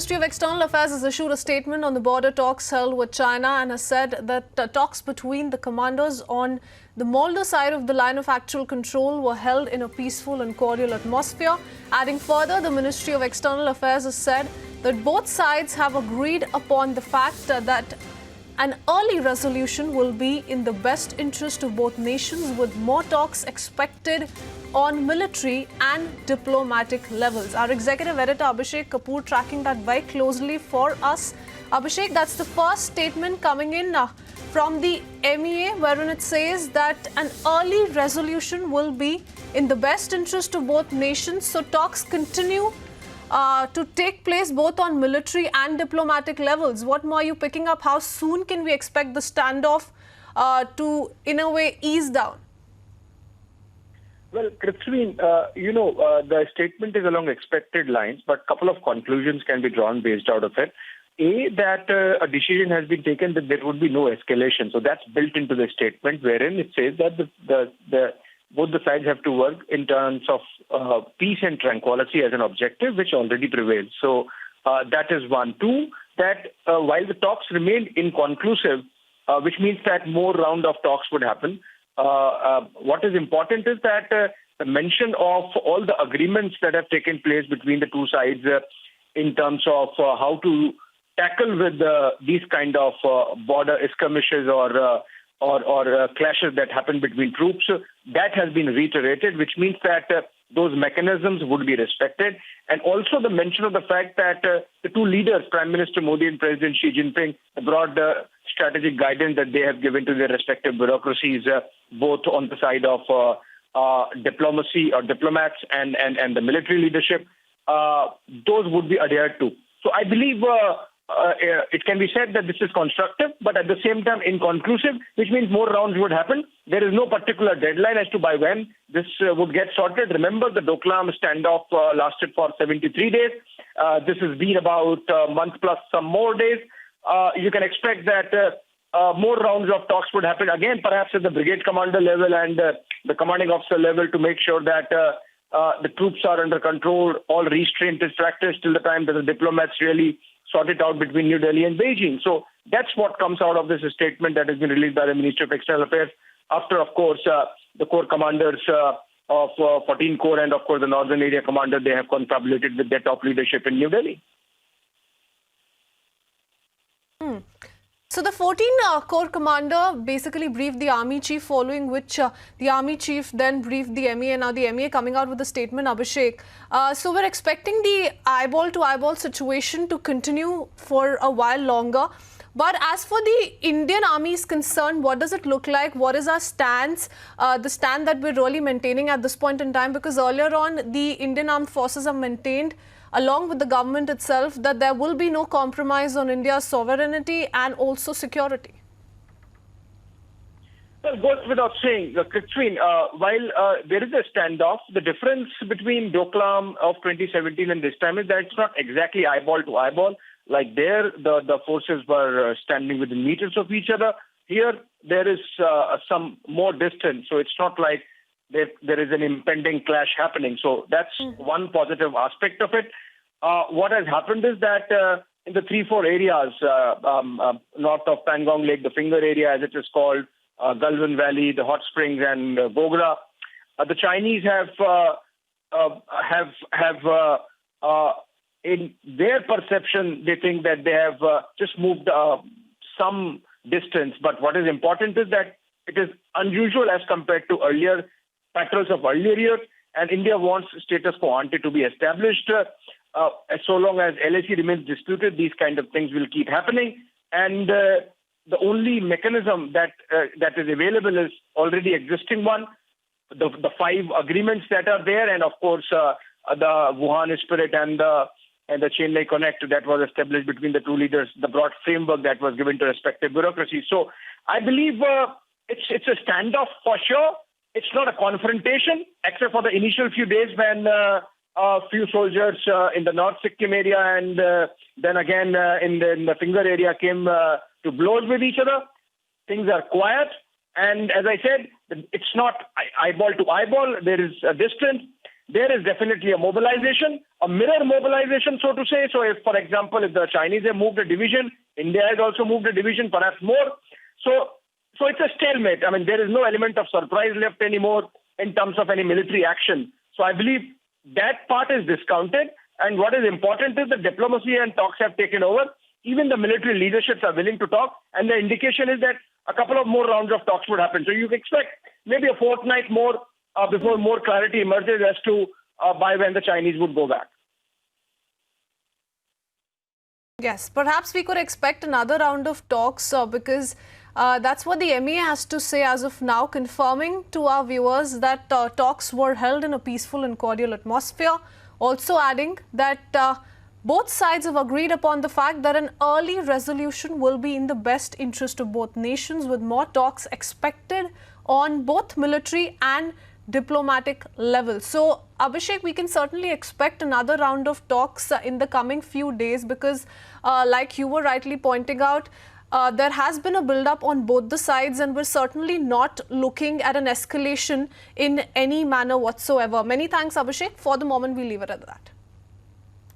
Ministry of External Affairs has issued a statement on the border talks held with China and has said that talks between the commanders on the Moldova side of the line of actual control were held in a peaceful and cordial atmosphere. Adding further, the Ministry of External Affairs has said that both sides have agreed upon the fact that an early resolution will be in the best interest of both nations, with more talks expected on military and diplomatic levels. Our executive editor Abhishek Kapoor tracking that very closely for us. Abhishek, that's the first statement coming in from the MEA, wherein it says that an early resolution will be in the best interest of both nations. So talks continue to take place both on military and diplomatic levels. What more are you picking up? How soon can we expect the standoff to, in a way, ease down? Well, Krithveen, the statement is along expected lines, but a couple of conclusions can be drawn based out of it. A, that a decision has been taken that there would be no escalation. So that's built into the statement, wherein it says that both the sides have to work in terms of peace and tranquility as an objective, which already prevails. So that is one. Two, that while the talks remained inconclusive, which means that more round of talks would happen, what is important is that the mention of all the agreements that have taken place between the two sides in terms of how to tackle with these kind of border skirmishes or clashes that happen between troops, that has been reiterated, which means that those mechanisms would be respected. And also the mention of the fact that the two leaders, Prime Minister Modi and President Xi Jinping, brought the strategic guidance that they have given to their respective bureaucracies, both on the side of diplomacy or diplomats and the military leadership. Those would be adhered to. So I believe it can be said that this is constructive, but at the same time inconclusive, which means more rounds would happen. There is no particular deadline as to by when this would get sorted. Remember, the Doklam standoff lasted for 73 days. This has been about a month plus some more days. You can expect that more rounds of talks would happen again, perhaps at the brigade commander level and the commanding officer level, to make sure that the troops are under control, all restraint is practiced till the time that the diplomats really sort it out between New Delhi and Beijing. So that's what comes out of this statement that has been released by the Ministry of External Affairs after, of course, the corps commanders of 14 Corps and, of course, the Northern Area Commander, they have confabulated with their top leadership in New Delhi. So the 14 Corps commander basically briefed the army chief, following which the army chief then briefed the MEA. Now the MEA coming out with a statement, Abhishek. So we're expecting the eyeball-to-eyeball situation to continue for a while longer. But as for the Indian army is concerned, what does it look like? What is our stance, the stand that we're really maintaining at this point in time? Because earlier on, the Indian armed forces have maintained, along with the government itself, that there will be no compromise on India's sovereignty and also security. Well, goes without saying, Krithveen, while there is a standoff, the difference between Doklam of 2017 and this time is that it's not exactly eyeball to eyeball. Like there, the forces were standing within meters of each other. Here, there is some more distance, so it's not like there is an impending clash happening. So that's one positive aspect of it. What has happened is that in the 3-4 areas, north of Pangong Lake, the Finger area as it is called, Galwan Valley, the Hot Springs and Bogra, the Chinese have in their perception, they think that they have just moved some distance. But what is important is that it is unusual as compared to earlier patrols of earlier years, and India wants status quo ante to be established. So long as LAC remains disputed, these kind of things will keep happening. And the only mechanism that is available is already existing one, the 5 agreements that are there, and of course the Wuhan Spirit and the Chennai Connect that was established between the two leaders, the broad framework that was given to respective bureaucracies. So I believe it's a standoff for sure. It's not a confrontation, except for the initial few days when a few soldiers in the North Sikkim area and then again in the Finger area came to blows with each other. Things are quiet. And as I said, it's not eyeball to eyeball. There is a distance. there is definitely a mobilization, a mirror mobilization, so to say. So if, for example, if the Chinese have moved a division, India has also moved a division, perhaps more. So it's a stalemate. I mean, there is no element of surprise left anymore in terms of any military action. So I believe that part is discounted. And what is important is that diplomacy and talks have taken over. Even the military leaderships are willing to talk. And the indication is that a couple of more rounds of talks would happen. So you expect maybe a fortnight more before more clarity emerges as to by when the Chinese would go back. Yes, perhaps we could expect another round of talks because that's what the MEA has to say as of now, confirming to our viewers that talks were held in a peaceful and cordial atmosphere. Also adding that both sides have agreed upon the fact that an early resolution will be in the best interest of both nations, with more talks expected on both military and diplomatic level. So, Abhishek, we can certainly expect another round of talks in the coming few days because, like you were rightly pointing out, there has been a build-up on both the sides, and we're certainly not looking at an escalation in any manner whatsoever. Many thanks, Abhishek. For the moment, we leave it at that.